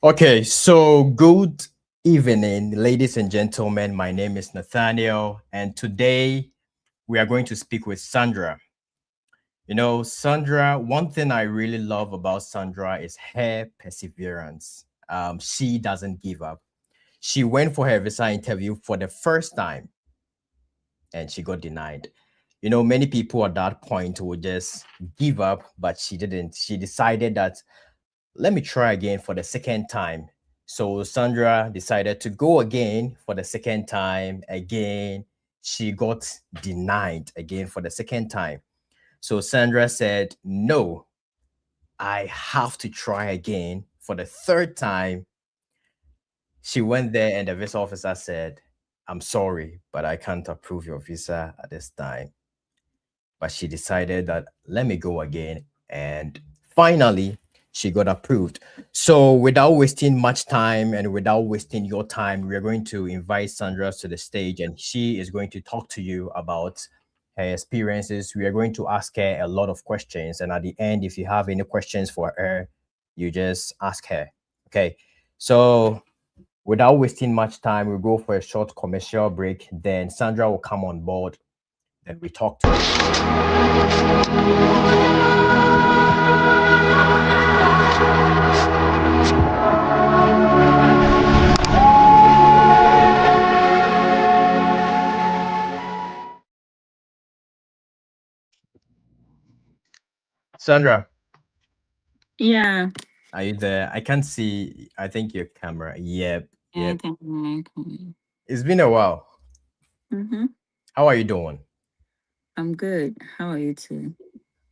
Okay, so good evening, ladies and gentlemen. My name is Nathaniel, and today we are going to speak with Sandra. Sandra, one thing I really love about Sandra is her perseverance. She doesn't give up. She went for her visa interview for the first time and she got denied. Many people at that point would just give up, but she didn't. She decided that let me try again for the second time. So Sandra decided to go again for the second time. Again, she got denied again for the second time. So Sandra said, no, I have to try again for the third time. She went there, and the visa officer said, I'm sorry, but I can't approve your visa at this time. But she decided that let me go again. And finally, she got approved. So, without wasting much time and without wasting your time, we are going to invite Sandra to the stage and she is going to talk to you about her experiences. We are going to ask her a lot of questions. And at the end, if you have any questions for her, you just ask her. Okay. So, without wasting much time, we'll go for a short commercial break. Then Sandra will come on board and we talk to her. Sandra, Yeah, are you there? I can't see. I think your camera. Yep, I yep. think I'm It's been a while. mm-hmm. How are you doing? I'm good. How are you too?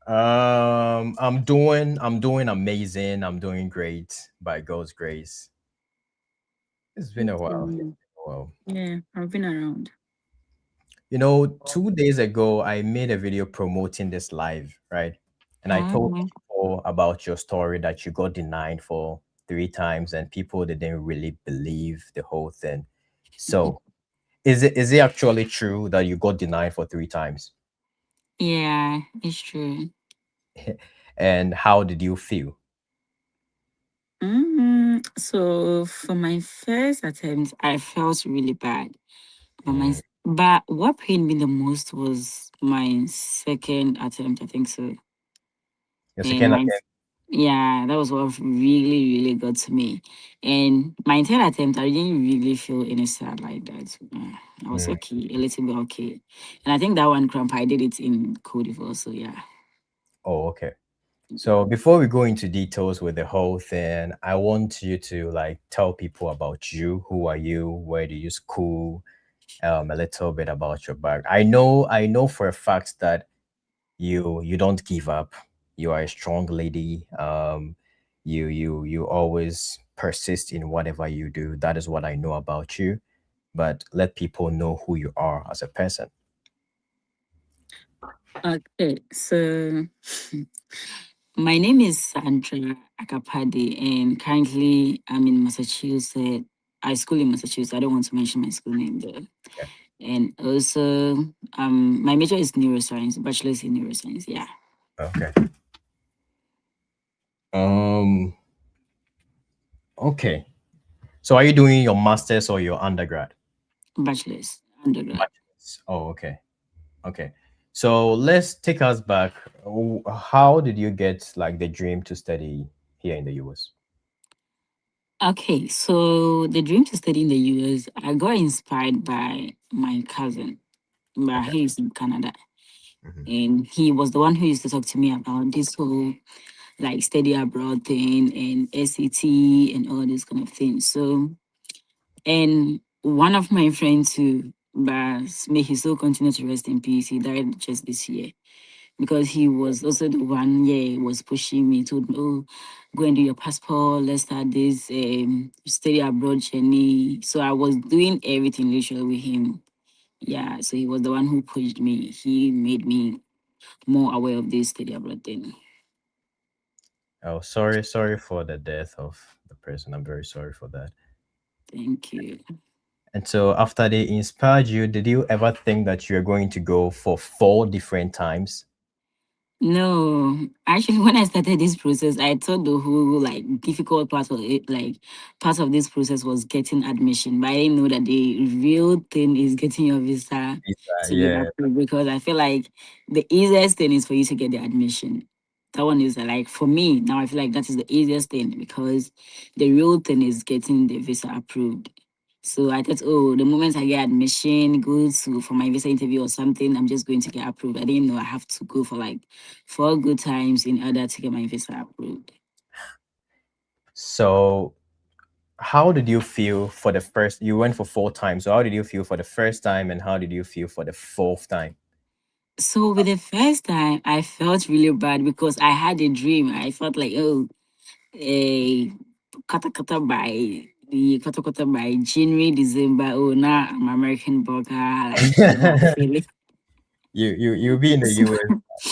I'm doing amazing. I'm doing great by God's grace. It's been a while. Okay. Well, Yeah, I've been around. 2 days ago, I made a video promoting this live, right? And I told Oh, people about your story that you got denied for 3 times, and people didn't really believe the whole thing. So, is it actually true that you got denied for 3 times? yeah, it's true. And how did you feel? So for my first attempt, I felt really bad. But Mm. but what pained me the most was my second attempt. I think so. Your And second attempt? yeah, that was what really got to me. And my third attempt, I didn't really feel any sad like that. I was Mm. okay, a little bit okay. And I think that one cramp, I did it in Cote d'Ivoire. So yeah. Oh, okay. So before we go into details with the whole thing, I want you to like tell people about you. Who are you? Where do you school? A little bit about your back. I know for a fact that you don't give up. You are a strong lady. You always persist in whatever you do. That is what I know about you. But let people know who you are as a person. Okay, so my name is Sandra Akapade, and currently I'm in Massachusetts. I school in Massachusetts. I don't want to mention my school name there. Okay. And also, my major is neuroscience, bachelor's in neuroscience. Yeah, Okay. Um. Okay. So are you doing your masters or your undergrad? bachelor's undergrad. Bachelor's. Oh, okay. Okay. So let's take us back. How did you get like the dream to study here in the US? Okay, so the dream to study in the US, I got inspired by my cousin, but Okay. he's in Canada. Mhm. And he was the one who used to talk to me about this whole like study abroad thing and SAT and all this kind of things. So, and one of my friends who, but may he still continue to rest in peace, he died just this year because he was also the one, yeah, was pushing me to, oh, go and do your passport, let's start this study abroad journey. So I was doing everything literally with him. Yeah, so he was the one who pushed me. He made me more aware of this study abroad thing. Oh, sorry for the death of the person. I'm very sorry for that. Thank you. And so after they inspired you, did you ever think that you're going to go for 4 different times? No, actually, when I started this process, I thought the whole like difficult part of it, like part of this process was getting admission, but I didn't know that the real thing is getting your visa to be Yeah. approved. Because I feel like the easiest thing is for you to get the admission. That one is like for me now. I feel like that is the easiest thing because the real thing is getting the visa approved. So I thought, oh, the moment I get admission, go to for my visa interview or something, I'm just going to get approved. I didn't know I have to go for like 4 good times in order to get my visa approved. So how did you feel for the first, you went for 4 times. So how did you feel for the first time and how did you feel for the fourth time? So with the first time, I felt really bad because I had a dream. I felt like, oh, a kata kata by the kata kata by January, December. Oh, now I'm American burger. Like, you know, I feel it. You'll be in the US.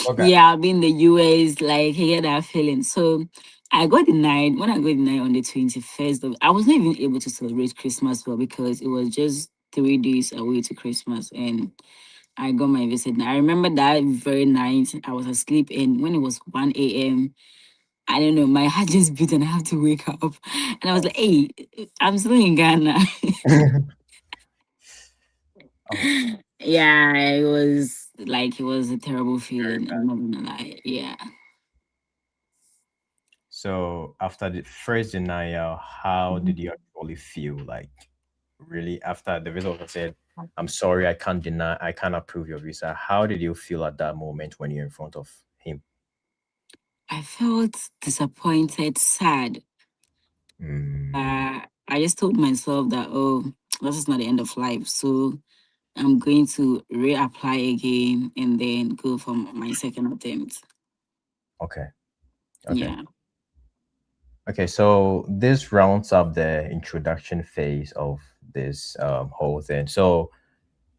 Okay. Yeah, I'll be in the US, like I get that feeling. So I got denied. When I got denied on the 21st of, I was not even able to celebrate Christmas well because it was just 3 days away to Christmas and I got my visit. And I remember that very night I was asleep and when it was 1 a.m., I don't know, my heart just beat and I have to wake up. And I was like, hey, I'm still in Ghana. Oh, Yeah, it was like it was a terrible very feeling. I'm bad. not gonna lie. Yeah. So after the first denial, how did you actually feel? Like really after the result said, I'm sorry, I can't deny, I can't approve your visa. How did you feel at that moment when you're in front of him? I felt disappointed, sad. Mm, I just told myself that, oh, this is not the end of life. So I'm going to reapply again and then go for my second attempt. okay. Okay. Yeah. Okay. So this rounds up the introduction phase of this whole thing. So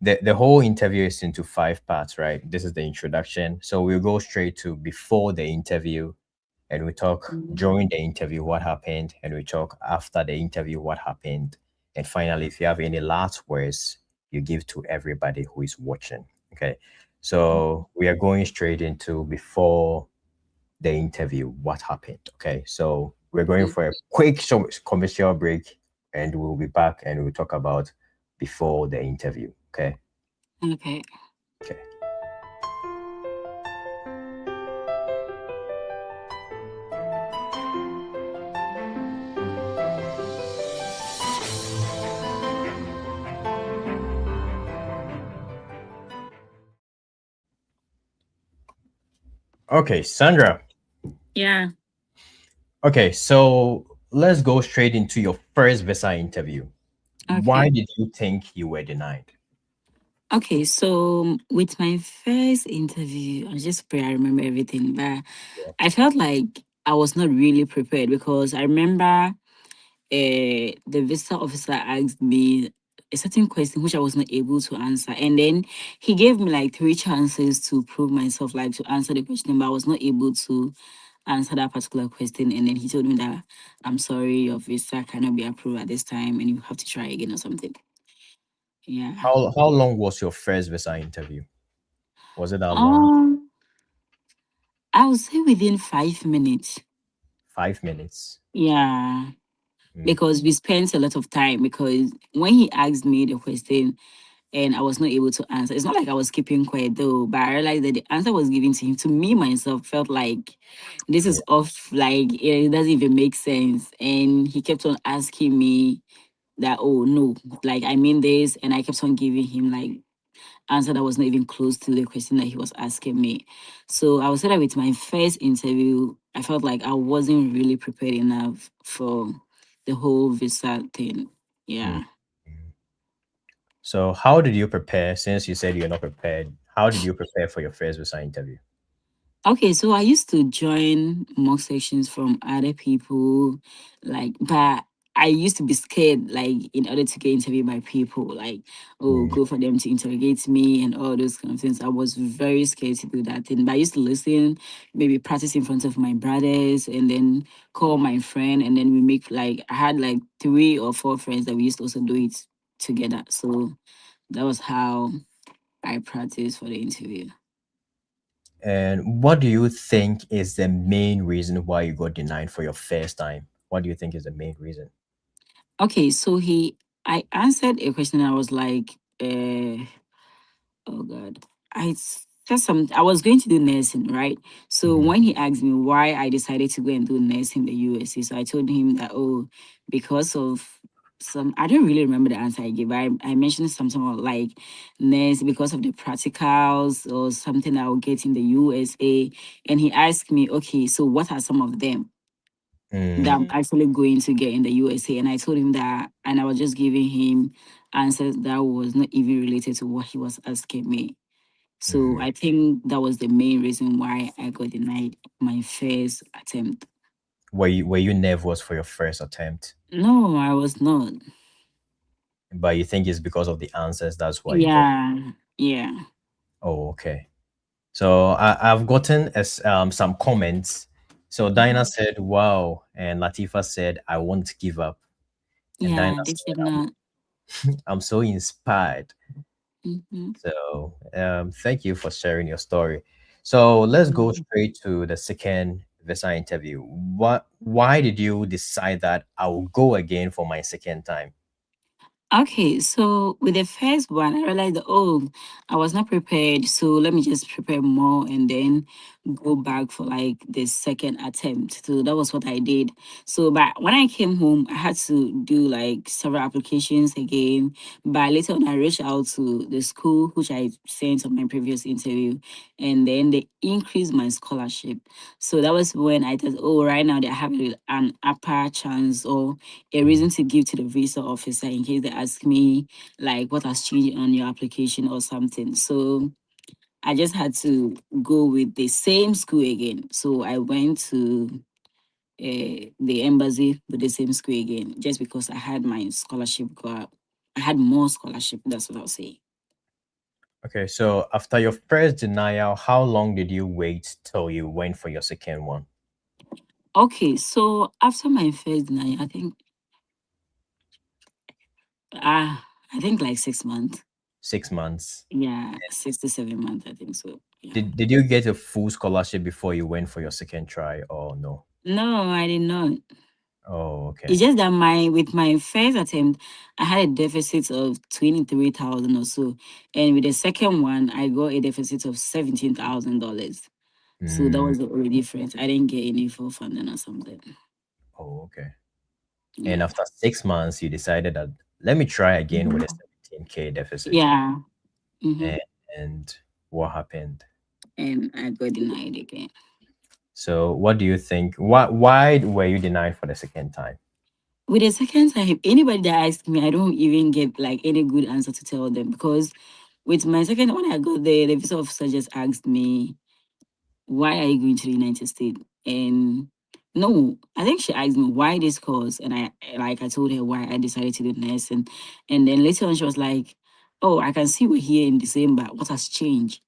the whole interview is into 5 parts, right? This is the introduction. So we'll go straight to before the interview and we talk Mhm. during the interview what happened and we talk after the interview what happened. And finally, if you have any last words, you give to everybody who is watching. Okay. So we are going straight into before the interview what happened. Okay. So we're going for a quick commercial break and we'll be back and we'll talk about before the interview. Okay. Okay. Okay. Okay, Sandra. Yeah. Okay, so let's go straight into your first visa interview. Why Okay. did you think you were denied? Okay. So with my first interview, I just pray I remember everything, but Yeah. I felt like I was not really prepared because I remember the visa officer asked me a certain question which I was not able to answer. And then he gave me like 3 chances to prove myself, like to answer the question, but I was not able to answer that particular question. And then he told me that I'm sorry, your visa cannot be approved at this time and you have to try again or something. Yeah. How long was your first visa interview? Was it that long? Um, I would say within 5 minutes. 5 minutes. Yeah. Mm, Because we spent a lot of time because when he asked me the question, and I was not able to answer. It's not like I was keeping quiet though, but I realized that the answer was given to him. To me, myself, felt like this yeah. is off, like it doesn't even make sense. And he kept on asking me that, oh no, like I mean this, and I kept on giving him like answer that was not even close to the question that he was asking me. So I would say that with my first interview, I felt like I wasn't really prepared enough for the whole visa thing. Mm, Yeah. mm. So how did you prepare since you said you're not prepared? How did you prepare for your first visa interview? Okay, so I used to join mock sections from other people, like, but I used to be scared, like, in order to get interviewed by people, like, oh, Mm, go for them to interrogate me and all those kind of things. I was very scared to do that thing, but I used to listen, maybe practice in front of my brothers, and then call my friend, and then we make like I had like 3 or 4 friends that we used to also do it together. So that was how I practiced for the interview. And what do you think is the main reason why you got denied for your first time? What do you think is the main reason? Okay, so I answered a question. I was like, oh God, said some. I was going to do nursing, right? So Mhm. when he asked me why I decided to go and do nursing in the USA, so I told him that, oh, because of some. I don't really remember the answer I gave. I mentioned something about like nurse because of the practicals or something I will get in the USA, and he asked me, okay, so what are some of them that I'm Mm, actually going to get in the USA? And I told him that, and I was just giving him answers that was not even related to what he was asking me. So mm. I think that was the main reason why I got denied my first attempt. Were you nervous for your first attempt? No, I was not. But you think it's because of the answers, that's why you got. Yeah, yeah. Oh, okay. So I've gotten some comments. So Dinah Mhm. said, "Wow," and Latifa said, "I won't give up." And Yeah, Dinah they said, should not. I'm so inspired." Hmm. So thank you for sharing your story. So let's go straight to the second visa interview. Why did you decide that I will go again for my second time? Okay, so with the first one, I realized that, oh, I was not prepared. So let me just prepare more and then go back for like the second attempt. So that was what I did. So, but when I came home, I had to do like several applications again. But later on, I reached out to the school, which I sent on my previous interview, and then they increased my scholarship. So that was when I thought, oh, right now they have an upper chance or a Mm, reason to give to the visa officer in case they ask me like what has changed on your application or something. So I just had to go with the same school again. So I went to the embassy with the same school again, just because I had my scholarship go up. I had more scholarship. That's what I'll say. Okay, so after your first denial, how long did you wait till you went for your second one? Okay, so after my first night, I think like 6 months. 6 months. Yeah, 6 to 7 months. I think so. Yeah. Did you get a full scholarship before you went for your second try or no? No, I did not. Oh, It's okay. just that my with my first attempt, I had a deficit of 23,000 or so, and with the second one, I got a deficit of $17,000. So that Mm, was the only difference. I didn't get any full funding or something. oh, okay. And Yeah. after 6 months, you decided that let me try again with a Mhm. 17K deficit. Yeah. Hmm. And, and what happened? And I got denied again. So, what do you think? Why were you denied for the second time? With the second time, anybody that asks me, I don't even get like any good answer to tell them because with my second when I got there, the visa officer just asked me, why are you going to the United States? And no, I think she asked me why this course, and I told her why I decided to do nursing, and then later on she was like, "Oh, I can see we're here in December. What has changed?"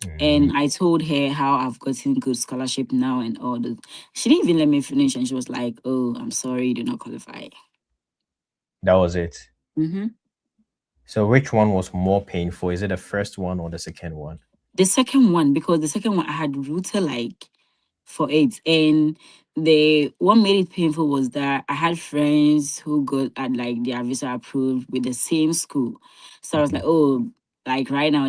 Mm, And I told her how I've gotten good scholarship now and all that. She didn't even let me finish, and she was like, "Oh, I'm sorry, you do not qualify." that was it. Hmm. So, which one was more painful? Is it the first one or the second one? The second one, because the second one I had routed like for it. And the what made it painful was that I had friends who got at like their visa approved with the same school. So I was Mhm. like, oh, like right now,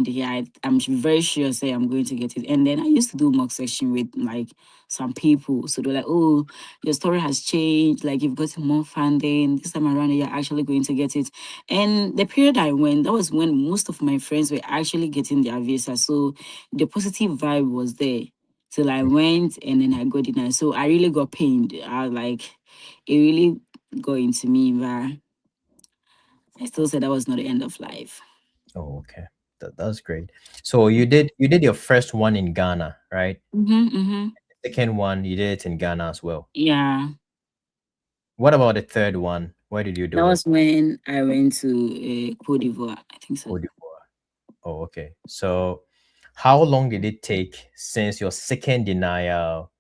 I'm very sure say I'm going to get it. And then I used to do mock section with like some people. So they're like, oh, your story has changed. Like you've gotten more funding. This time around, you're actually going to get it. And the period I went, that was when most of my friends were actually getting their visa. So the positive vibe was there till I went and then I got denied. So I really got pained. I was like, it really got into me, but I still said that was not the end of life. Oh, okay. That's great. So you did your first one in Ghana, right? Mm-hmm, mm-hmm. Second one you did it in Ghana as well. Yeah, What about the third one? Where did you that do it? was when I went to Cote d'Ivoire. I think so. Cote d'Ivoire. Oh, okay. So, how long did it take since your second denial,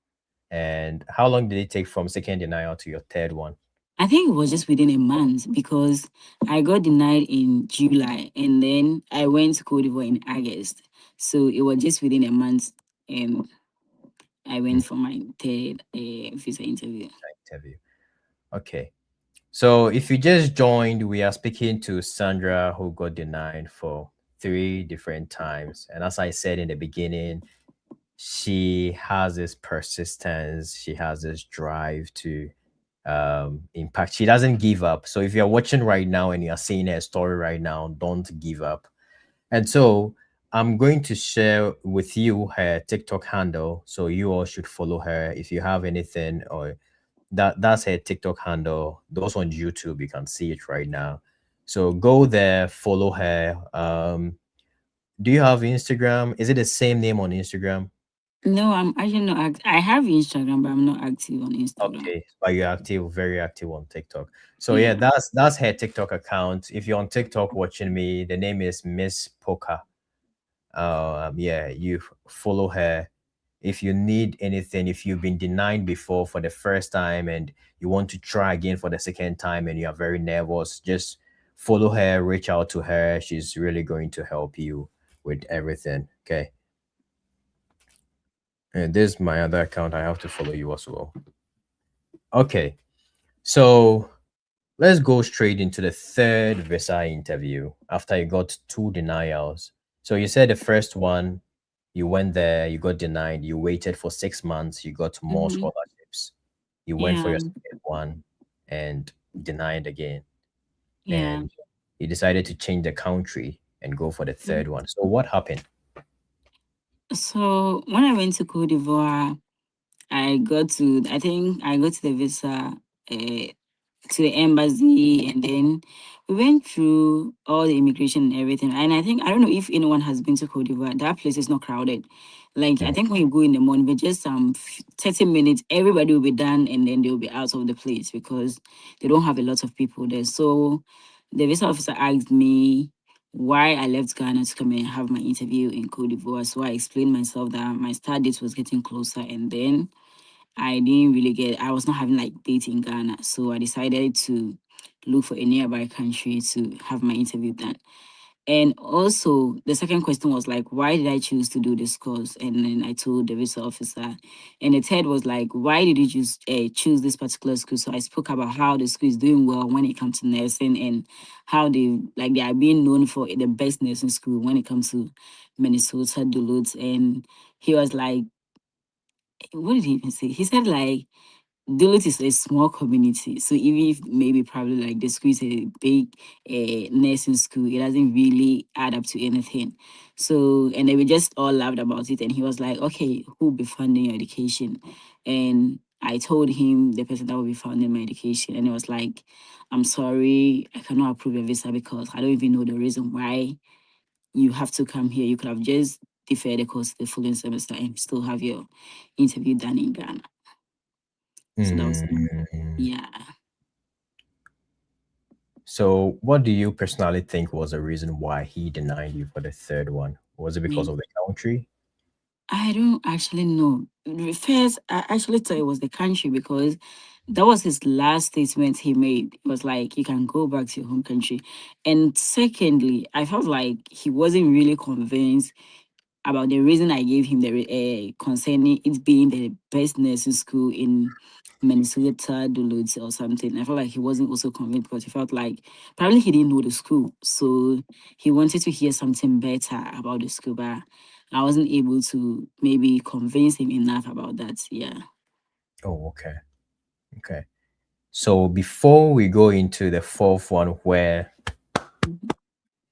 and how long did it take from second denial to your third one? I think it was just within a month because I got denied in July and then I went to Cote d'Ivoire in August. So it was just within a month. and I Mm, went for my third visa interview. interview. Okay. So if you just joined, we are speaking to Sandra who got denied for 3 different times. And as I said in the beginning, she has this persistence, she has this drive to impact. She doesn't give up. So if you're watching right now and you're seeing her story right now, don't give up. And so I'm going to share with you her TikTok handle. So you all should follow her if you have anything, or that's her TikTok handle. Those on YouTube, you can see it right now. So go there, follow her. Do you have Instagram? Is it the same name on Instagram? No, I'm actually not. I have Instagram, but I'm not active on Instagram. Okay, but you're active, very active on TikTok. So yeah, Yeah. that's her TikTok account. If you're on TikTok watching me, the name is Miss Poker. Yeah, you follow her. If you need anything, if you've been denied before for the first time and you want to try again for the second time and you are very nervous, just follow her, reach out to her. She's really going to help you with everything. Okay. And this is my other account. I have to follow you as well. Okay. So let's go straight into the third visa interview after you got 2 denials. So you said the first one, you went there, you got denied, you waited for 6 months, you got more Mm-hmm. scholarships. You went for Yeah. your second one and denied again. Yeah. And you decided to change the country and go for the Mhm. third one. So what happened? So when I went to Cote d'Ivoire, I think I got to the visa to the embassy, and then we went through all the immigration and everything. And I don't know if anyone has been to Cote d'Ivoire. That place is not crowded. Like I Mm, think when you go in the morning, with just 30 minutes, everybody will be done, and then they'll be out of the place because they don't have a lot of people there. So the visa officer asked me why I left Ghana to come and have my interview in Cote d'Ivoire. So I explained myself that my start date was getting closer, and then I was not having like dates in Ghana. So I decided to look for a nearby country to have my interview done. And also, the second question was like, why did I choose to do this course? And then I told the visa officer. And the third was like, why did you choose this particular school? So I spoke about how the school is doing well when it comes to nursing, and how they are being known for the best nursing school when it comes to Minnesota, Duluth. And he was like, what did he even say? He said like, Duluth is a small community, so even if maybe probably like the school is a big nursing school, it doesn't really add up to anything. So, and then we just all laughed about it, and he was like, "Okay, who will be funding your education?" And I told him the person that will be funding my education, and he was like, "I'm sorry, I cannot approve your visa because I don't even know the reason why you have to come here. You could have just deferred the course the following semester and still have your interview done in Ghana." So that was mm. yeah. So what do you personally think was the reason why he denied you for the third one? Was it because Me. of the country? I don't actually know. First, I actually thought it was the country because that was his last statement he made. It was like, you can go back to your home country. And secondly, I felt like he wasn't really convinced about the reason I gave him the concerning it being the best nursing school in Minnesota, Duluth, or something. I felt like he wasn't also convinced because he felt like probably he didn't know the school, so he wanted to hear something better about the school, but I wasn't able to maybe convince him enough about that. Yeah. Oh, okay. Okay. So before we go into the fourth one where Mhm.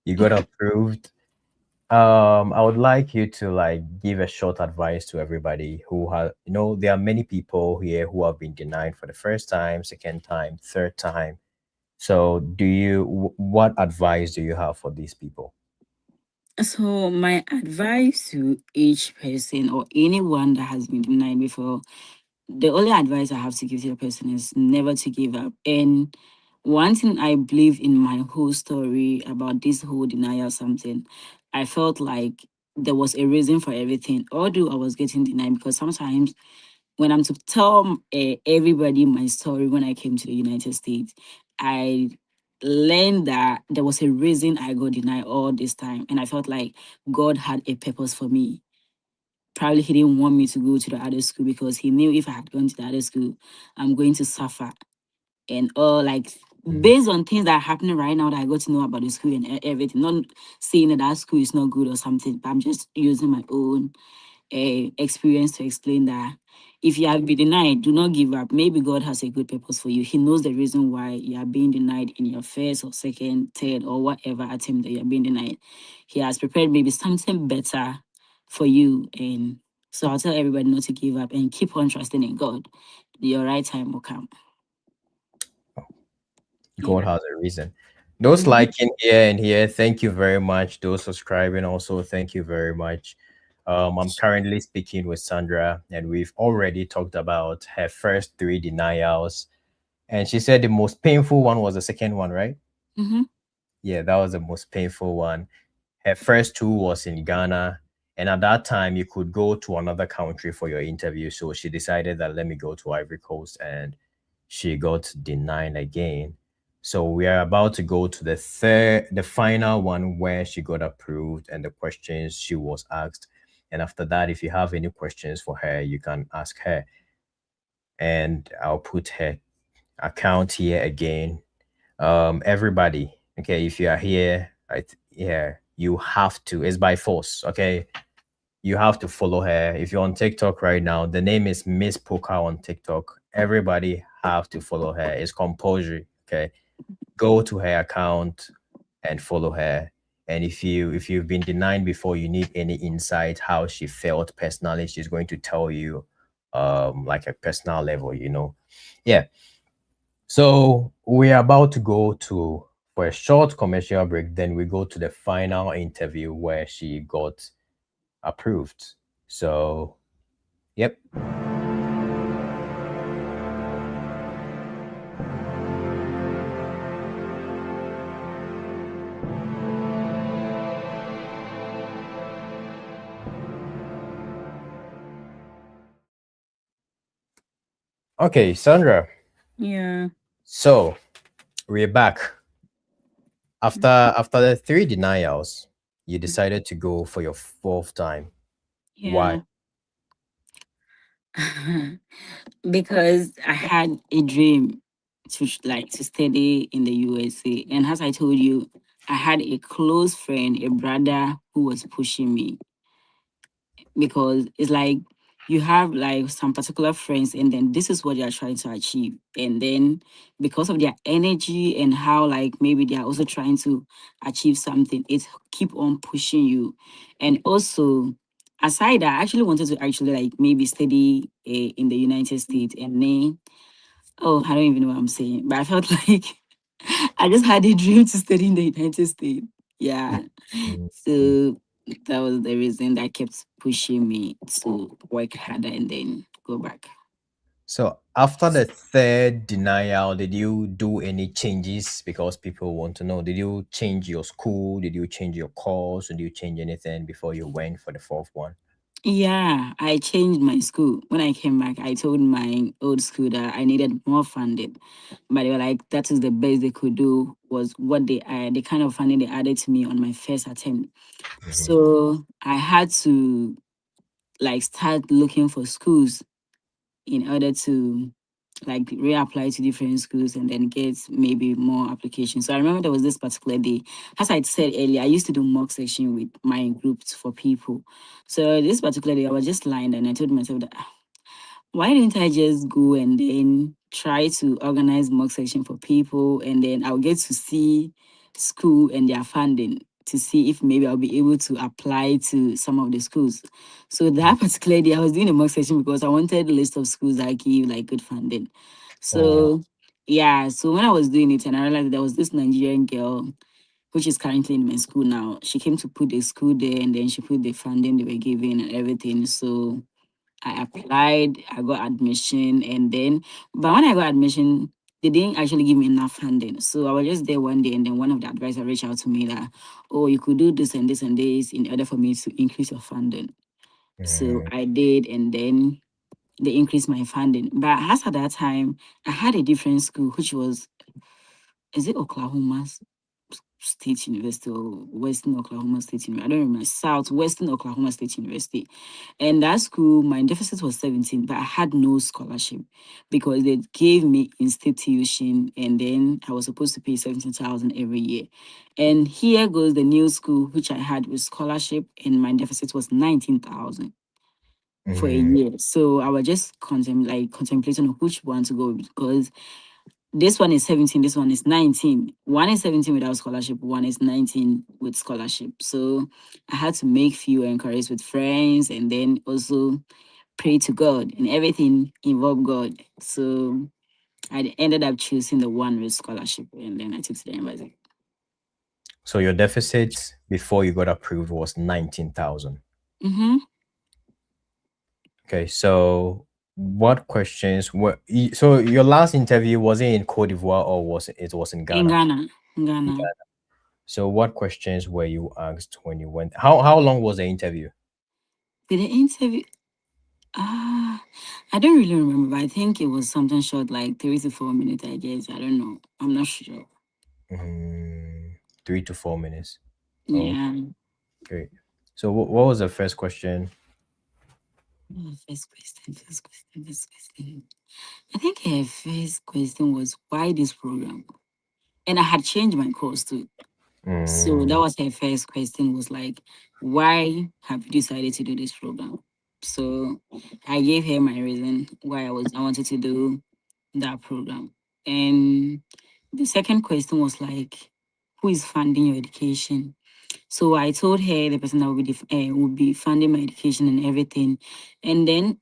you got approved, I would like you to like give a short advice to everybody who has, there are many people here who have been denied for the first time, second time, third time. So what advice do you have for these people? So my advice to each person or anyone that has been denied before, the only advice I have to give to the person is never to give up. And one thing I believe in my whole story about this whole denial something, I felt like there was a reason for everything. Although I was getting denied, because sometimes when I'm to tell everybody my story when I came to the United States, I learned that there was a reason I got denied all this time, and I felt like God had a purpose for me. probably he didn't want me to go to the other school because he knew if I had gone to the other school, I'm going to suffer. And all like Mm. based on things that are happening right now that I got to know about the school and everything, not saying that that school is not good or something, but I'm just using my own experience to explain that if you have been denied, do not give up. Maybe God has a good purpose for you. He knows the reason why you are being denied in your first or second, third, or whatever attempt that you are being denied. He has prepared maybe something better for you. And so I'll tell everybody not to give up and keep on trusting in God. Your right time will come. God Yeah. has a reason. Those Mhm. liking here and here, thank you very much. Those subscribing also, thank you very much. I'm currently speaking with Sandra, and we've already talked about her first three denials. And she said the most painful one was the second one, right? Mhm. Yeah, that was the most painful one. Her first two was in Ghana, and at that time you could go to another country for your interview. So she decided that let me go to Ivory Coast, and she got denied again. So we are about to go to the final one where she got approved and the questions she was asked. And after that, if you have any questions for her, you can ask her. And I'll put her account here again. Everybody, okay, if you are here, yeah, you have to, it's by force, okay, you have to follow her. If you're on TikTok right now, the name is Miss Poker on TikTok. Everybody have to follow her. It's compulsory, okay? Go to her account and follow her. And if you've been denied before, you need any insight how she felt personally, she's going to tell you like a personal level, yeah. So we're about to go to for a short commercial break. Then we go to the final interview where she got approved. So, yep. Okay, Sandra. Yeah. So we're back after the three denials. You decided to go for your fourth time. Why? Yeah. Because I had a dream to like to study in the USA, and as I told you, I had a close friend, a brother who was pushing me because it's like you have like some particular friends and then this is what they are trying to achieve, and then because of their energy and how like maybe they are also trying to achieve something, it keep on pushing you. And also aside that, I actually wanted to actually like maybe study in the United States, and then oh, I don't even know what I'm saying, but I felt like I just had a dream to study in the United States. Yeah. Mhm. So that was the reason that kept pushing me to work harder and then go back. So after the third denial, did you do any changes? Because people want to know. Did you change your school? Did you change your course? Did you change anything before you went for the fourth one? Yeah, I changed my school. When I came back, I told my old school that I needed more funding. But they were like, that is the best they could do was what the kind of funding they added to me on my first attempt. Mhm. So I had to like start looking for schools in order to like reapply to different schools and then get maybe more applications. So I remember there was this particular day, as I said earlier, I used to do mock section with my groups for people. So this particular day, I was just lying there and I told myself that why didn't I just go and then try to organize mock section for people, and then I'll get to see school and their funding to see if maybe I'll be able to apply to some of the schools. So that particular day I was doing a mock section because I wanted a list of schools that give like good funding. Oh, So yeah, so when I was doing it and I realized there was this Nigerian girl which is currently in my school now. She came to put the school there and then she put the funding they were giving and everything. So I applied, I got admission, and then, but when I got admission, they didn't actually give me enough funding. So I was just there one day, and then one of the advisors reached out to me that, oh, you could do this and this and this in order for me to increase your funding. So mm, I did, and then they increased my funding. But as at that time, I had a different school, which was, is it Oklahoma's? State University or Western Oklahoma State University. I don't remember. Southwestern Oklahoma State University. And that school, my deficit was 17, but I had no scholarship because they gave me in-state tuition and then I was supposed to pay 17,000 every year. And here goes the new school, which I had with scholarship, and my deficit was 19,000 for a Mm-hmm. year. So I was just contemplating on which one to go with because this one is 17, this one is 19. One is 17 without scholarship, one is 19 with scholarship. So I had to make few enquiries with friends and then also pray to God, and everything involved God. So I ended up choosing the one with scholarship and then I took to the embassy. So your deficit before you got approved was 19,000. Mm-hmm. Okay, so what questions were so your last interview was it in Cote d'Ivoire or was in In Ghana? Ghana. In Ghana. So what questions were you asked when you went? How long was the interview? Did the interview I don't really remember, but I think it was something short, like 3 to 4 minutes, I guess. I don't know. I'm not sure. Mm, 3 to 4 minutes. Oh, Yeah. great. So what was the first question? First question, first question, first question. I think her first question was why this program? And I had changed my course too. So that Mm, was her first question was like, why have you decided to do this program? So I gave her my reason why I wanted to do that program. And the second question was like, who is funding your education? So I told her the person that would be funding my education and everything. And then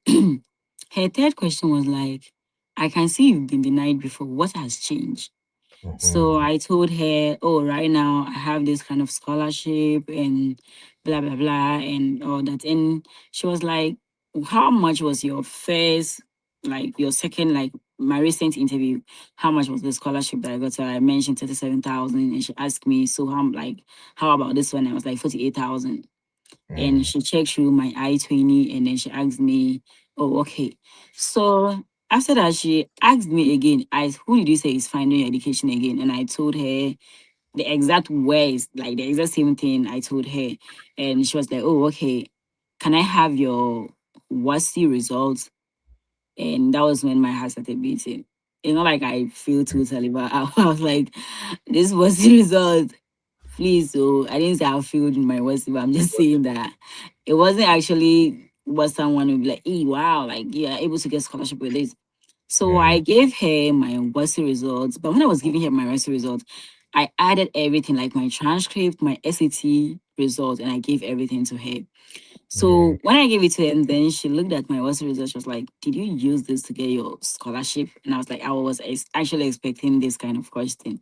her third question was like, I can see you've been denied before. What has changed? So mhm, I told her, oh, right now I have this kind of scholarship and blah, blah, blah, and all that. And she was like, how much was your first, like your second, like my recent interview? How much was the scholarship that I got? So I mentioned 37,000. And she asked me, so how, like, how about this one? I was like, 48,000. And mm, she checked through my I-20 and then she asked me, oh, okay. So after that, she asked me again, who did you say is finding your education again? And I told her the exact words, like the exact same thing I told her. And she was like, oh, okay. Can I have your WASI results? And that was when my heart started beating. It's not like I feel mm, totally, but I was like, this was the result. Please, so I didn't say I failed in my West, but I'm just saying that it wasn't actually what someone would be like, hey, wow, like you're able to get scholarship with this. So mm, I gave her my West results, but when I was giving her my West results, I added everything like my transcript, my SAT results, and I gave everything to her. mm, So when I gave it to her, and then she looked at my West results, she was like, did you use this to get your scholarship? And I was like, I was actually expecting this kind of question.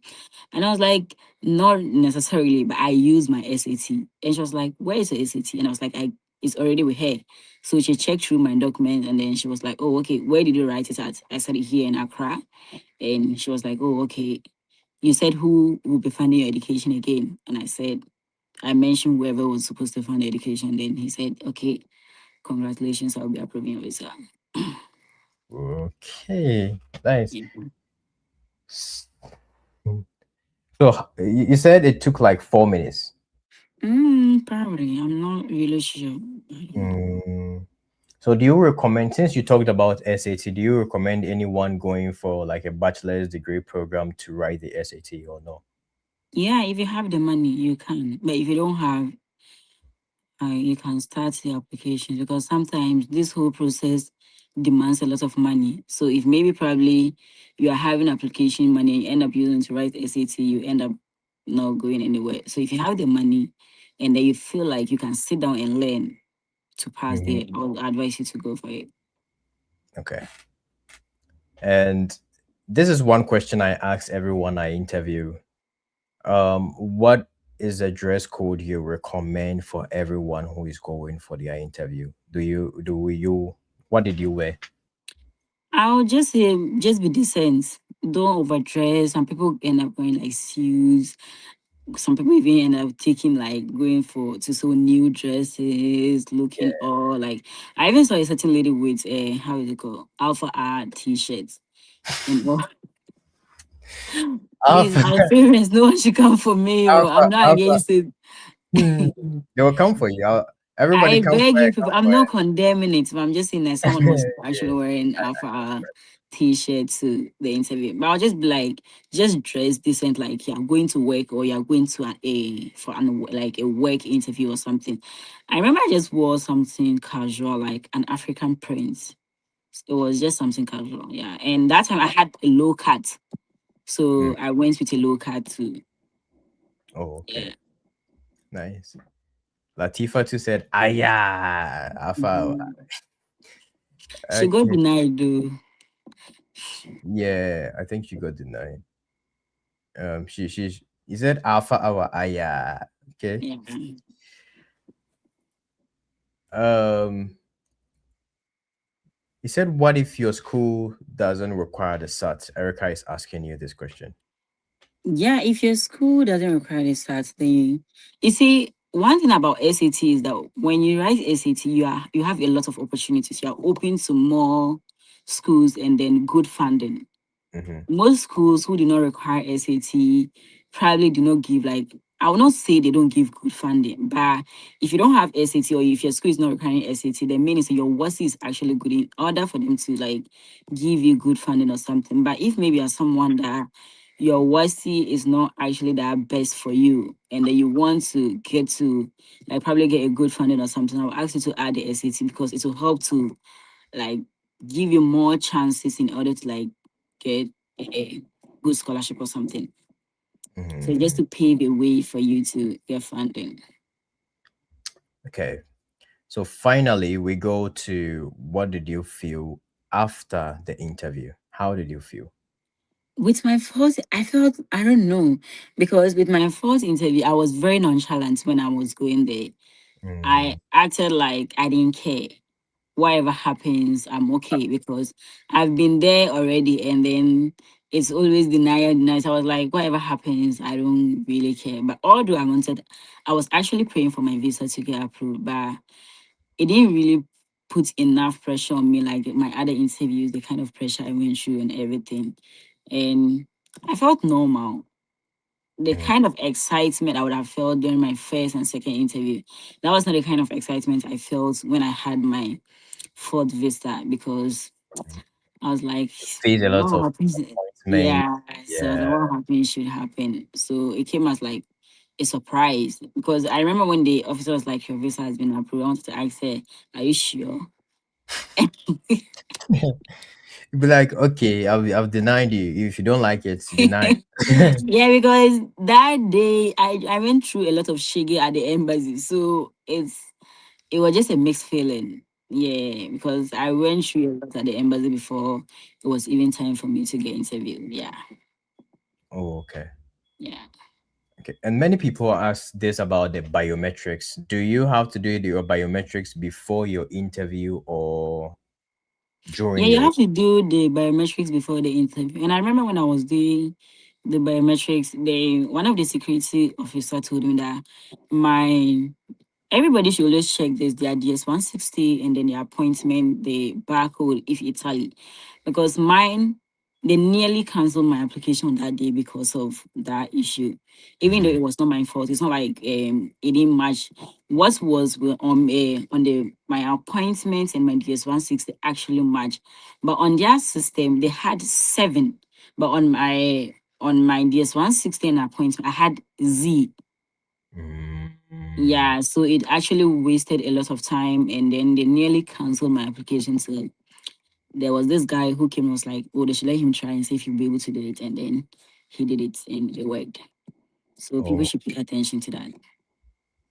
And I was like, not necessarily, but I use my SAT. And she was like, where is your SAT? And I was like, it's already with her. So she checked through my document and then she was like, oh, okay, where did you write it at? I said it here in Accra. And she was like, oh, okay. You said who will be funding your education again? And I said, I mentioned whoever was supposed to fund the education. Then he said, okay, congratulations, I'll be approving your visa. okay, nice. Yeah. S- So you said it took like 4 minutes. Probably. I'm not really sure. I don't know. Mm, so do you recommend, since you talked about SAT, do you recommend anyone going for like a bachelor's degree program to write the SAT or no? Yeah, if you have the money, you can. But if you don't have, you can start the application because sometimes this whole process demands a lot of money. So if maybe probably you are having application money and you end up using to write SAT, you end up not going anywhere. So if you have the money and then you feel like you can sit down and learn to pass Mhm. there, I would advise you to go for it. Okay. And this is one question I ask everyone I interview. What is the dress code you recommend for everyone who is going for their interview? What did you wear? I would just say just be decent. Don't overdress. Some people end up wearing like suits. Some people even end up taking like going for to sew new dresses, looking all like I even saw a certain lady with a how is it called Alpha Art t-shirts and all. Please, Alpha, my parents, no one should come for me. Oh, Alpha, I'm not Alpha. against it. Hmm. They will come for you. Everybody I come beg for you it. people, I'm not condemning it, but I'm just saying that someone was actually Yeah. wearing alpha t-shirt to the interview. But I'll just be like, just dress decent, like you're going to work or you're going to like a work interview or something. I remember I just wore something casual, like an African print. It was just something casual, yeah. And that time I had a low cut. Mm. So I went with a low cut too. Oh, okay. Yeah. Nice. Latifa too said, Aya, Alpha. Mhm. She got Okay. denied though. Yeah, I think she got denied. He said Alpha Hour. Aya. Okay. Yeah. Um, he said, what if your school doesn't require the SAT? Erica is asking you this question. Yeah, if your school doesn't require the SAT, then you see one thing about SAT is that when you write SAT, you have a lot of opportunities. You are open to more schools and then good funding. Mm-hmm. Most schools who do not require SAT probably do not give, like, I will not say they don't give good funding, but if you don't have SAT or if your school is not requiring SAT, then means your WASI is actually good in order for them to like give you good funding or something. But if maybe you're someone that your WASI is not actually that best for you and then you want to get to like probably get a good funding or something, I'll ask you to add the SAT because it will help to like give you more chances in order to like get a good scholarship or something. So Mm-hmm. just to pave a way for you to get funding. Okay. So finally, we go to what did you feel after the interview? How did you feel? With my first, I felt I don't know because with my first interview, I was very nonchalant when I was going there. I Mm, acted like I didn't care. Whatever happens, I'm okay because I've been there already and then it's always denial, denial. So I was like, whatever happens, I don't really care. But although I was actually praying for my visa to get approved, but it didn't really put enough pressure on me like my other interviews, the kind of pressure I went through and everything. And I felt normal. The mm, kind of excitement I would have felt during my first and second interview, that was not the kind of excitement I felt when I had my fourth vista because I was like, face a lot what of happens? disappointment. Yeah, so the Yeah. what happens should happen. So it came as like a surprise because I remember when the officer was like, your visa has been approved. I wanted to ask her, are you sure? You'd be like, okay, I've denied you. If you don't like it, deny. Yeah, because that day I went through a lot of shiggy at the embassy. So it was just a mixed feeling. Yeah, because I went through a lot at the embassy before it was even time for me to get interviewed. Yeah. Oh, okay. Yeah. Okay. And many people ask this about the biometrics. Do you have to do your biometrics before your interview or Yeah, during you your? have to do the biometrics before the interview. And I remember when I was doing the biometrics, one of the security officer told me that my everybody should always check this their DS-160 and then the appointment, the barcode if Italy. Because mine, they nearly canceled my application on that day because of that issue. Even though Mhm. it was not my fault, it's not like it didn't match. What was on the my appointment and my DS-160 actually matched. But on their system, they had seven. But on my DS-160 appointment, I had Z. Mm. Yeah, so it actually wasted a lot of time and then they nearly canceled my application. So there was this guy who came and was like, oh, they should let him try and see if he'll be able to do it. And then he did it and it worked. So people Oh, should pay attention to that.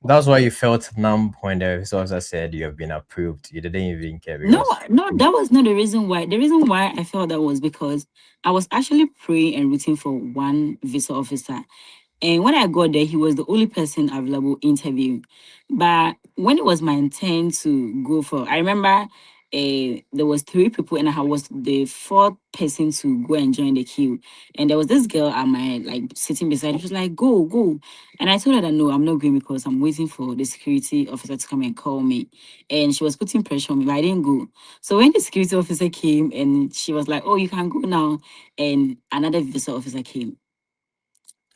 that's why you felt numb when the resource said you have been approved. You didn't even care No, because. no, that was not the reason why. The reason why I felt that was because I was actually praying and rooting for one visa officer. And when I got there, he was the only person available interviewing. But when it was my turn to go for, I remember there was three people and I was the fourth person to go and join the queue. And there was this girl at my like sitting beside. She was like, "Go, go!" And I told her that no, I'm not going because I'm waiting for the security officer to come and call me. And she was putting pressure on me, but I didn't go. So when the security officer came and she was like, "Oh, you can go now," and another visa officer came.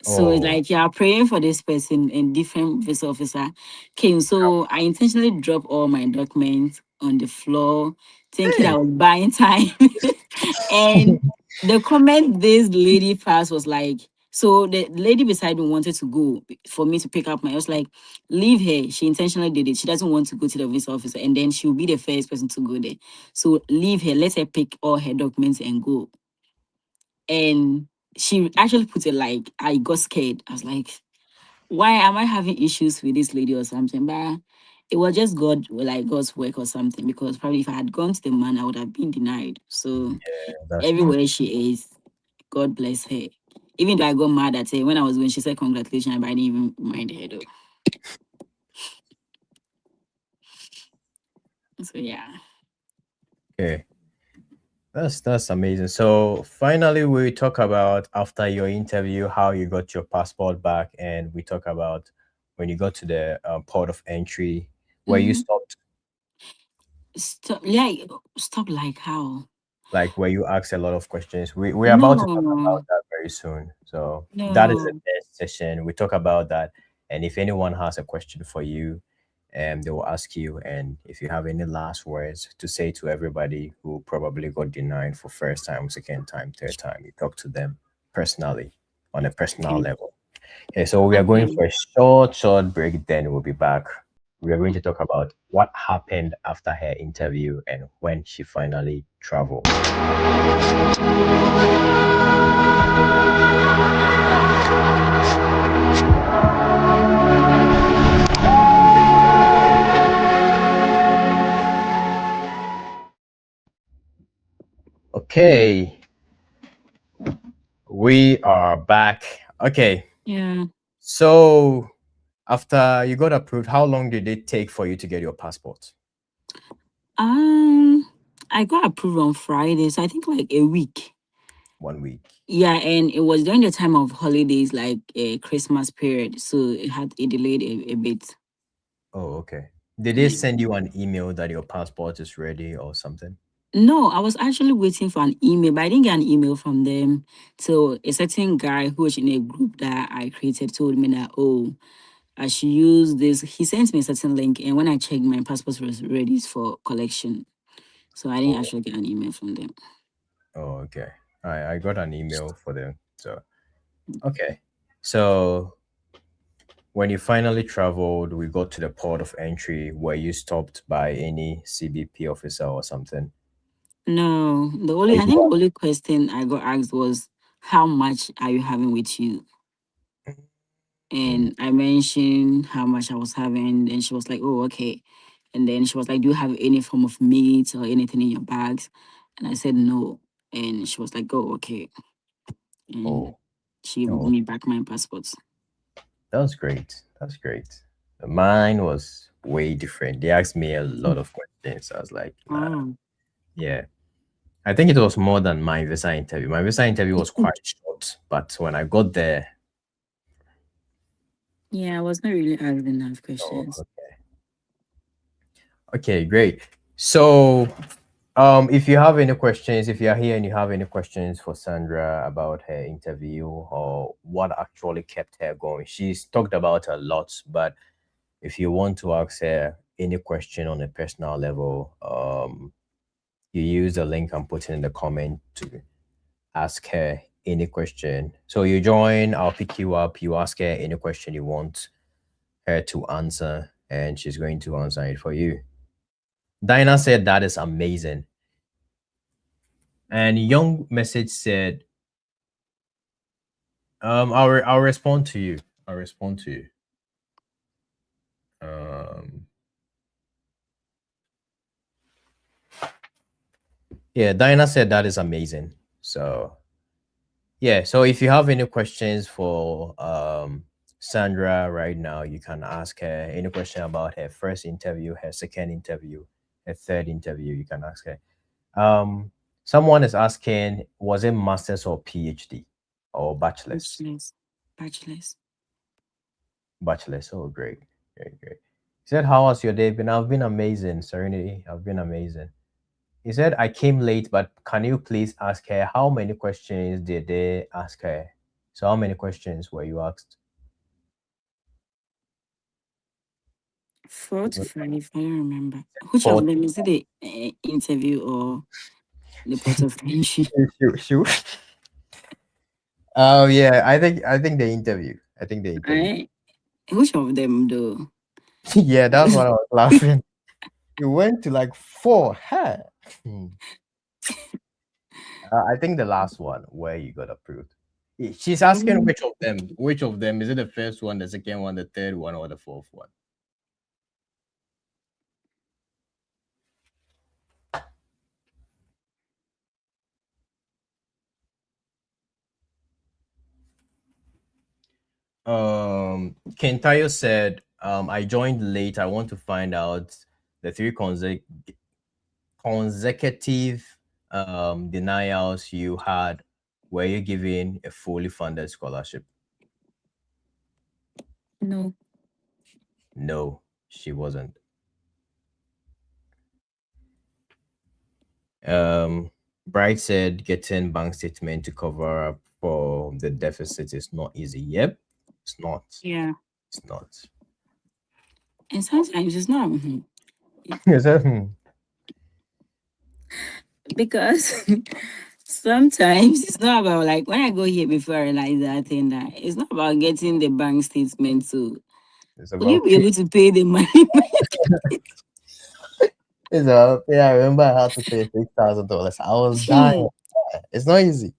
So it's Oh, like you are praying for this person and different visa officer came. So I intentionally dropped all my documents on the floor, thinking I hey. was buying time. And the comment this lady passed was like, so the lady beside me wanted to go for me to pick up my. I was like, leave her. She intentionally did it. She doesn't want to go to the visa officer, and then she'll be the first person to go there. So leave her. Let her pick all her documents and go. And she actually put it like, I got scared. I was like, why am I having issues with this lady or something? But it was just God, like God's work or something. Because probably if I had gone to the man, I would have been denied. So That's true. everywhere she is, God bless her. Even though I got mad at her when I was when she said congratulations, but I didn't even mind her though. So yeah. Okay. That's amazing. So finally, we talk about after your interview how you got your passport back, and we talk about when you got to the port of entry where you Mm-hmm. stopped, Stop, like, stop, like how? like where you asked a lot of questions. We're about to talk about No, that very soon. So that is the no. next session. We talk about that, and if anyone has a question for you, they will ask you. And if you have any last words to say to everybody who probably got denied for first time, second time, third time, you talk to them personally on a personal Okay. level. Okay, so we are going Okay. for a short break. Then we'll be back. We are going to talk about what happened after her interview and when she finally traveled. Okay, we are back. Okay, Yeah. so after you got approved, how long did it take for you to get your passport? Um, I got approved on Friday, so I think like a week. 1 week. Yeah, and it was during the time of holidays, like a Christmas period, so it delayed a bit. Oh, okay. Did they Yeah. send you an email that your passport is ready or something? No, I was actually waiting for an email, but I didn't get an email from them. So a certain guy who was in a group that I created told me that, oh, I should use this. He sent me a certain link, and when I checked, my passport was ready for collection. So I didn't Oh, actually get an email from them. oh, okay. I got an email for them. So, okay. So when you finally traveled, we got to the port of entry. Were you stopped by any CBP officer or something? No, Or I you think were the only question I got asked was, how much are you having with you? mm, And I mentioned how much I was having. And she was like, oh, okay. And then she was like, do you have any form of meat or anything in your bags? And I said, no. And she was like, oh, okay. And oh, she gave oh, me back my passports. that's great. That's great. Mine was way different. They asked me a lot of questions. I was like, nah, Oh, yeah. I think it was more than my visa interview. My visa interview was quite short, but when I got there, yeah, I was not really asked enough oh, questions. okay, great. So, if you have any questions, if you are here and you have any questions for Sandra about her interview or what actually kept her going, she's talked about a lot, but if you want to ask her any question on a personal level, you use the link I'm putting in the comment to ask her any question. So you join, I'll pick you up, you ask her any question you want her to answer, and she's going to answer it for you. Dinah said that is amazing. And Young Message said, I'll respond to you. I'll respond to you. Um, yeah, Dinah said that is amazing. So yeah, so if you have any questions for Sandra right now, you can ask her any question about her first interview, her second interview, her third interview. You can ask her. Um, Someone is asking, was it masters or PhD or bachelor's? Bachelors. Bachelors. Bachelor's. Oh, great, great, great. He said, "How has your day been?" I've been amazing, Serenity. I've been amazing. He said, "I came late, but can you please ask her how many questions did they ask her?" So how many questions were you asked? 4 to 5, I don't remember. Which of Four. them is it? The interview or the port of entry? Sure. Oh yeah, I think the interview. I think the interview. I which of them though? Yeah, that's what I was laughing. You went to like four. Huh? Hmm. I think the last one where you got approved. She's asking Mm, which of them. Which of them is it? The first one, the second one, the third one, or the fourth one? Kentayo said, I joined late. I want to find out the three consecutive denials you had. Were you given a fully funded scholarship? no. No, she wasn't. Um, Bright said getting bank statement to cover up for the deficit is not easy. Yep, it's not. Yeah. It's not. And sometimes it's not Yes, hmm. because sometimes it's not about like when I go here before I realize that thing that it's not about getting the bank statement. So It's will you about be pay. able to pay the money? It's about pay. I remember I had to pay $6,000. I was dying. Hmm. It's not easy.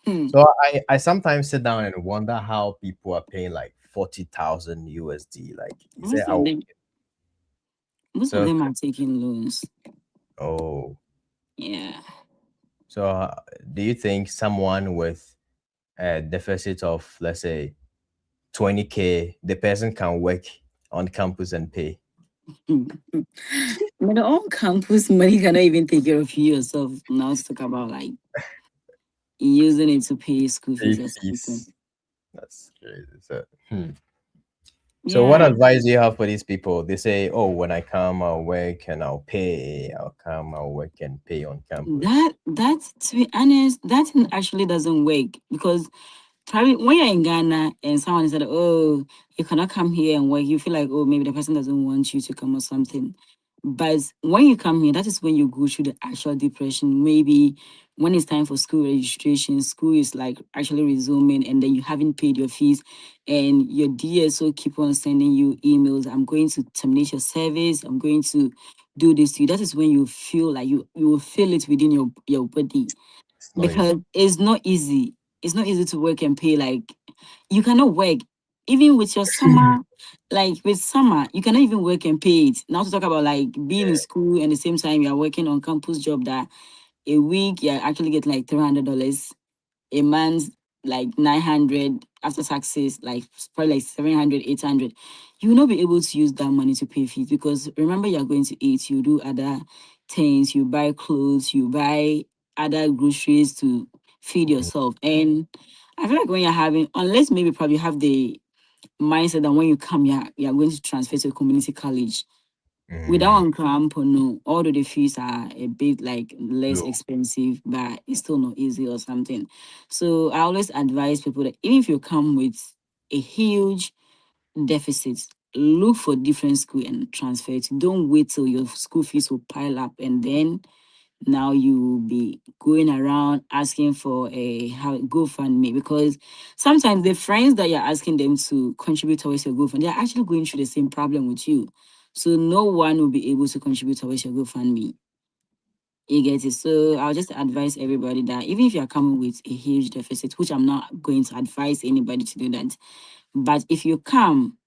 Hmm. So I sometimes sit down and wonder how people are paying like 40,000 USD. Like, is it Most of how? them, most of So, them are taking loans. oh, Yeah. so do you think someone with a deficit of, let's say, 20K, the person can work on campus and pay? Hmm. But the on campus money cannot even take care of you yourself. Now to talk about like using it to pay school Pay fees or something. fees. That's crazy. So what Yeah. advice do you have for these people? They say, "Oh, when I come, I'll work and I'll pay. I'll come, I'll work and pay on campus." That to be honest, that thing actually doesn't work because probably when you're in Ghana and someone said, "Oh, you cannot come here and work," you feel like, "Oh, maybe the person doesn't want you to come or something." But when you come here, that is when you go through the actual depression. Maybe when it's time for school registration, school is like actually resuming, and then you haven't paid your fees, and your DSO keep on sending you emails. I'm going to terminate your service. I'm going to do this to you. That is when you feel like you will feel it within your body It's not easy. because it's not easy. It's not easy to work and pay. Like you cannot work even with your summer. Like with summer, you cannot even work and pay it. Now to talk about like being in Yeah, school and the same time you are working on campus job that a week you're actually getting like $300, a month like 900 after taxes, like probably like 700, 800. You will not be able to use that money to pay fees because remember you're going to eat, you do other things, you buy clothes, you buy other groceries to feed yourself. And I feel like when you're having, unless maybe probably have the mindset that when you come, you're going to transfer to a community college. Without mm, on cramp or no, although the fees are a bit like less low. expensive, but it's still not easy or something. So I always advise people that even if you come with a huge deficit, look for different school and transfer it. Don't wait till your school fees will pile up and then now you will be going around asking for a how GoFundMe because sometimes the friends that you're asking them to contribute towards your GoFundMe, they're actually going through the same problem with you. So no one will be able to contribute towards your GoFundMe. You get it. So I'll just advise everybody that even if you're coming with a huge deficit, which I'm not going to advise anybody to do that, but if you come,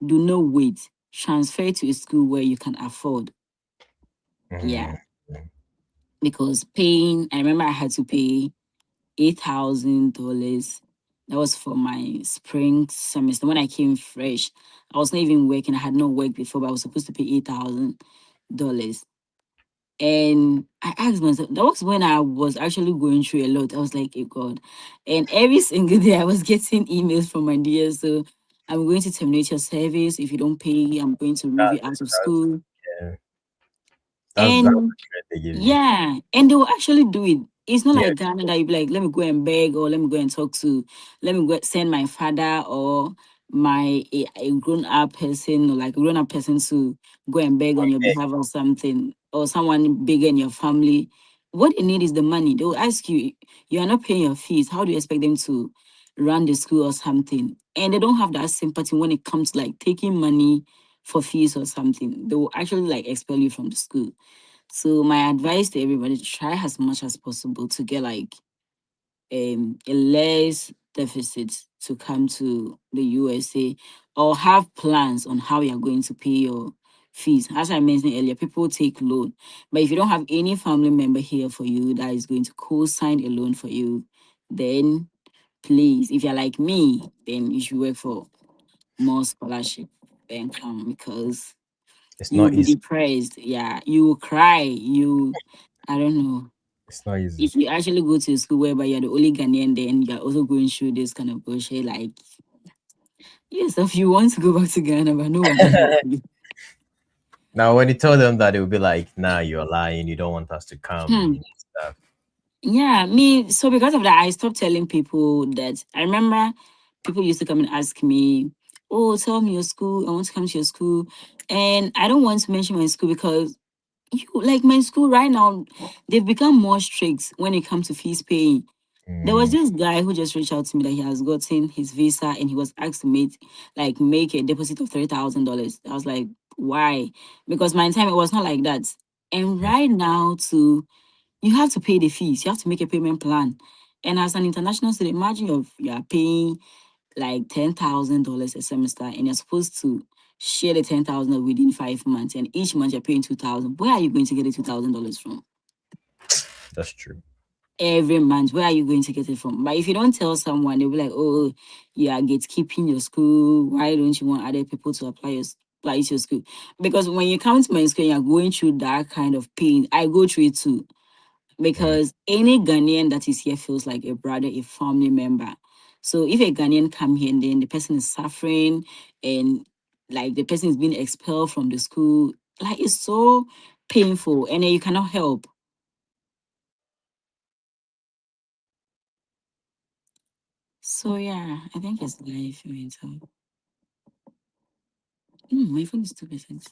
do not wait. Transfer to a school where you can afford. Yeah. Mm, Because paying, I remember I had to pay $8,000. That was for my spring semester. When I came fresh, I was not even working. I had not worked before, but I was supposed to pay $8,000. And I asked myself, that was when I was actually going through a lot. I was like, hey God. And every single day I was getting emails from my DSO. I'm going to terminate your service. If you don't pay, I'm going to remove that, you out of that's school. yeah, that's the And threat they give you. yeah, and they will actually do it. It's not Yeah, like Ghana that you be like, let me go and beg, or let me go and talk to, let me go send my father or a grown up person, or like a grown up person to go and beg on your okay. behalf or something, or someone bigger in your family. What they need is the money. They will ask you, you are not paying your fees. How do you expect them to run the school or something? And they don't have that sympathy when it comes to like taking money for fees or something. They will actually like expel you from the school. So my advice to everybody: try as much as possible to get like a less deficit to come to the USA, or have plans on how you're going to pay your fees. As I mentioned earlier, people take loan, but if you don't have any family member here for you that is going to co-sign a loan for you, then please, if you're like me, then you should work for more scholarship and come, because It's you'll not be easy. depressed. Yeah, you will cry. I don't know. It's not easy. If you actually go to a school whereby you're the only Ghanaian, then you're also going through this kind of bullshit. Like, yes, if you want to go back to Ghana, but no one will help you. Now, when you tell them that, they will be like, "Nah, you're lying. You don't want us to come." Hmm. And stuff. Yeah, me. So because of that, I stopped telling people that. I remember people used to come and ask me, "Oh, tell me your school. I want to come to your school," and I don't want to mention my school because you like my school right now. They've become more strict when it comes to fees paying. There was Mm, this guy who just reached out to me that he has gotten his visa and he was asked to make a deposit of $3,000. I was like, why? Because my time it was not like that. And mm, right now, you have to pay the fees. You have to make a payment plan. And as an international student, imagine you are paying like $10,000 a semester, and you're supposed to share the 10,000 within 5 months, and each month you're paying 2,000. Where are you going to get the $2,000 from? that's true. Every month. Where are you going to get it from? But if you don't tell someone, they'll be like, oh, you are gatekeeping your school. Why don't you want other people to apply to your school? Because when you come to my school and you're going through that kind of pain, I go through it too. Mm, Because any Ghanaian that is here feels like a brother, a family member. So if a Ghanaian come here and then the person is suffering, and like the person is being expelled from the school, like it's so painful, and then you cannot help. So yeah, I think it's life mental. My phone is 2%.